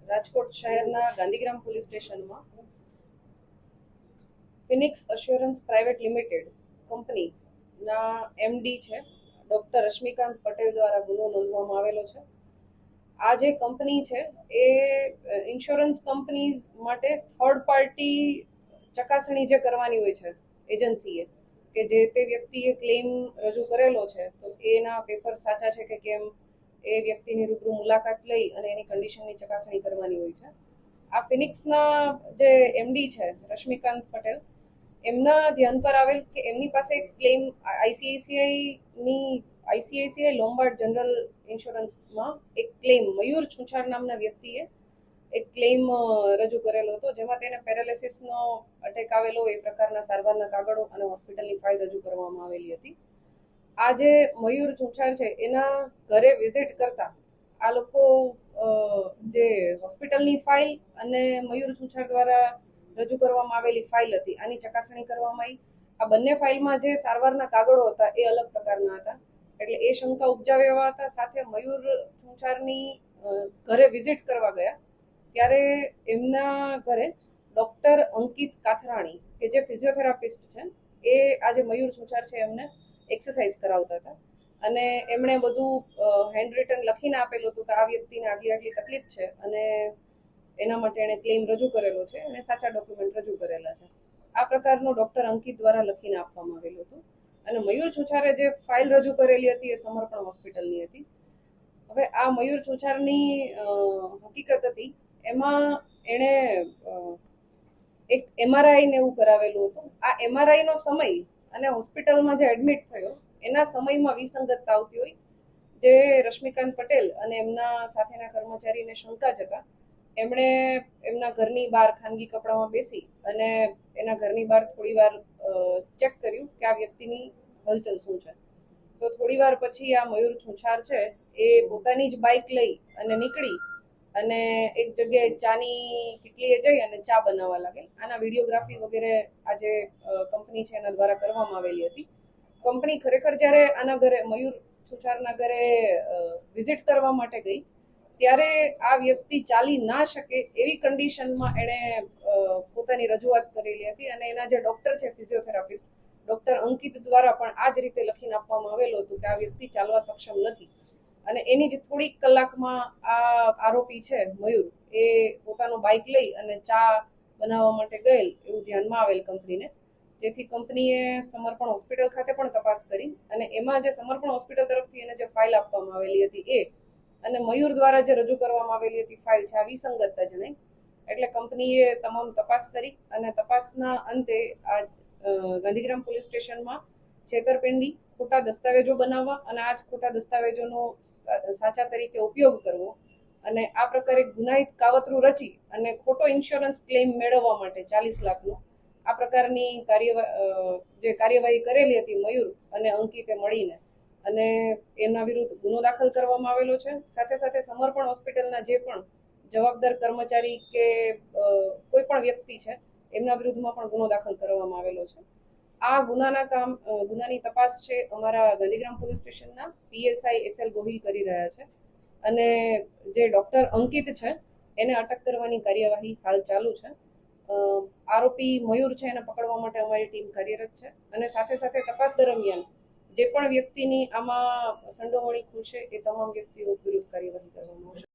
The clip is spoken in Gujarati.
રાજકોટ શહેરના ગાંધીગ્રામ પોલીસ સ્ટેશનમાં ફિનિક્સ અશ્યોરન્સ પ્રાઇવેટ લિમિટેડ કંપનીના એમડી છે ડૉક્ટર રશ્મિકાંત પટેલ દ્વારા ગુનો નોંધવામાં આવેલો છે. આ જે કંપની છે એ ઇન્સ્યોરન્સ કંપનીઝ માટે થર્ડ પાર્ટી ચકાસણી જે કરવાની હોય છે એજન્સીએ, કે જે તે વ્યક્તિએ ક્લેમ રજૂ કરેલો છે તો એના પેપર સાચા છે કે કેમ એ વ્યક્તિની રૂબરૂ મુલાકાત લઈ અને એની કન્ડિશનની ચકાસણી કરવાની હોય છે. આ ફિનિક્સના જે એમડી છે રશ્મિકાંત પટેલ, એમના ધ્યાન પર આવેલ કે એમની પાસે એક ક્લેમ આઈસીઆઈસીઆઈ લોમ્બાર્ડ જનરલ ઇન્સ્યોરન્સમાં એક ક્લેમ મયુર છુંછાર નામના વ્યક્તિએ એક ક્લેમ રજૂ કરેલો હતો, જેમાં તેને પેરાલિસિસનો અટેક આવેલો એ પ્રકારના સારવારના કાગળો અને હોસ્પિટલની ફાઇલ રજૂ કરવામાં આવેલી હતી. આ જે મયુર છુંછાર છે એના ઘરે વિઝિટ કરતા આ લોકો જે હોસ્પિટલની ફાઇલ અને મયુર છુંછાર દ્વારા રજૂ કરવામાં આવેલી ફાઇલ હતી આની ચકાસણી કરવામાં આવી. આ બંને ફાઇલમાં જે સારવારના કાગળો હતા એ અલગ પ્રકારના હતા, એટલે એ શંકા ઉપજાવે એવા હતા. સાથે મયુર છુંછારની ઘરે વિઝિટ કરવા ગયા ત્યારે એમના ઘરે ડૉક્ટર અંકિત કાથરાણી કે જે ફિઝિયોથેરાપિસ્ટ છે એ આજે મયુર છુંછાર છે એમને એક્સરસાઇઝ કરાવતા હતા અને એમણે બધું હેન્ડ રિટન લખીને આપેલું હતું કે આ વ્યક્તિને આટલી આટલી તકલીફ છે અને એના માટે એણે ક્લેમ રજૂ કરેલો છે અને સાચા ડોક્યુમેન્ટ રજૂ કરેલા છે. આ પ્રકારનું ડૉક્ટર અંકિત દ્વારા લખીને આપવામાં આવેલું હતું અને મયુર છુંછારે જે ફાઇલ રજૂ કરેલી હતી એ સમર્પણ હોસ્પિટલની હતી. હવે આ મયુર છુંછારની હકીકત હતી એમાં એણે એક એમઆરઆઈ ને એવું કરાવેલું હતું. આ એમઆરઆઈનો સમય અને હોસ્પિટલમાં જે એડમિટ થયો એના સમયમાં વિસંગતતા આવતી હોય, જે રશ્મિકાંત પટેલ અને એમના સાથેના કર્મચારીને શંકા જતા એમણે એમના ઘરની બહાર ખાનગી કપડામાં બેસી અને એના ઘરની બહાર થોડી વાર ચેક કર્યું કે આ વ્યક્તિની હલચલ શું છે. તો થોડી વાર પછી આ મયુર છુંછાર છે એ પોતાની જ બાઇક લઈ અને નીકળી અને એક જગ્યાએ ચાની કીટલીએ જઈ અને ચા બનાવવા લાગેલ. આના વિડીયોગ્રાફી વગેરે આ જે કંપની છે એના દ્વારા કરવામાં આવેલી હતી. કંપની ખરેખર જ્યારે આના ઘરે મયુર છુંછારના ઘરે વિઝિટ કરવા માટે ગઈ ત્યારે આ વ્યક્તિ ચાલી ના શકે એવી કન્ડિશનમાં એણે પોતાની રજૂઆત કરેલી હતી અને એના જે ડૉક્ટર છે ફિઝિયોથેરાપિસ્ટ ડૉક્ટર અંકિત દ્વારા પણ આ જ રીતે લખીને આપવામાં આવેલું હતું કે આ વ્યક્તિ ચાલવા સક્ષમ નથી. અને એની જ થોડીક કલાકમાં આ આરોપી છે મયુર એ પોતાનો બાઇક લઈ અને ચા બનાવવા માટે ગયેલ એવું ધ્યાનમાં આવેલ કંપનીને, જેથી કંપનીએ સમર્પણ હોસ્પિટલ ખાતે પણ તપાસ કરી અને એમાં જે સમર્પણ હોસ્પિટલ તરફથી એને જે ફાઇલ આપવામાં આવેલી હતી એ અને મયુર દ્વારા જે રજૂ કરવામાં આવેલી હતી ફાઇલ છે આ વિસંગતતા જણાઈ. એટલે કંપનીએ તમામ તપાસ કરી અને તપાસના અંતે આ ગાંધીગ્રામ પોલીસ સ્ટેશનમાં છેતરપિંડી, ખોટા દસ્તાવેજો બનાવવા અને આ જ ખોટા દસ્તાવેજોનો સાચા તરીકે ઉપયોગ કરવો અને આ પ્રકારે ગુનાહિત કાવતરું રચી અને ખોટો ઇન્સ્યોરન્સ ક્લેમ મેળવવા માટે 40 લાખનો આ પ્રકારની કાર્યવાહી કરેલી હતી મયુર અને અંકિતે મળીને અને એના વિરુદ્ધ ગુનો દાખલ કરવામાં આવેલો છે. સાથે સાથે સમર્પણ હોસ્પિટલના જે પણ જવાબદાર કર્મચારી કે કોઈ પણ વ્યક્તિ છે એમના વિરુદ્ધમાં પણ ગુનો દાખલ કરવામાં આવેલો છે. આ ગુનાની તપાસ છે અમારા ગાંધીગ્રામ પોલીસ સ્ટેશનના પીએસઆઈ એસએલ ગોહિલ કરી રહ્યા છે અને જે ડૉક્ટર અંકિત છે એને અટક કરવાની કાર્યવાહી હાલ ચાલુ છે. આરોપી મયુર છે એને પકડવા માટે અમારી ટીમ કાર્યરત છે અને સાથે સાથે તપાસ દરમિયાન જે પણ વ્યક્તિની આમાં સંડોવણી ખુલશે એ તમામ વ્યક્તિઓ વિરુદ્ધ કાર્યવાહી કરવામાં આવશે.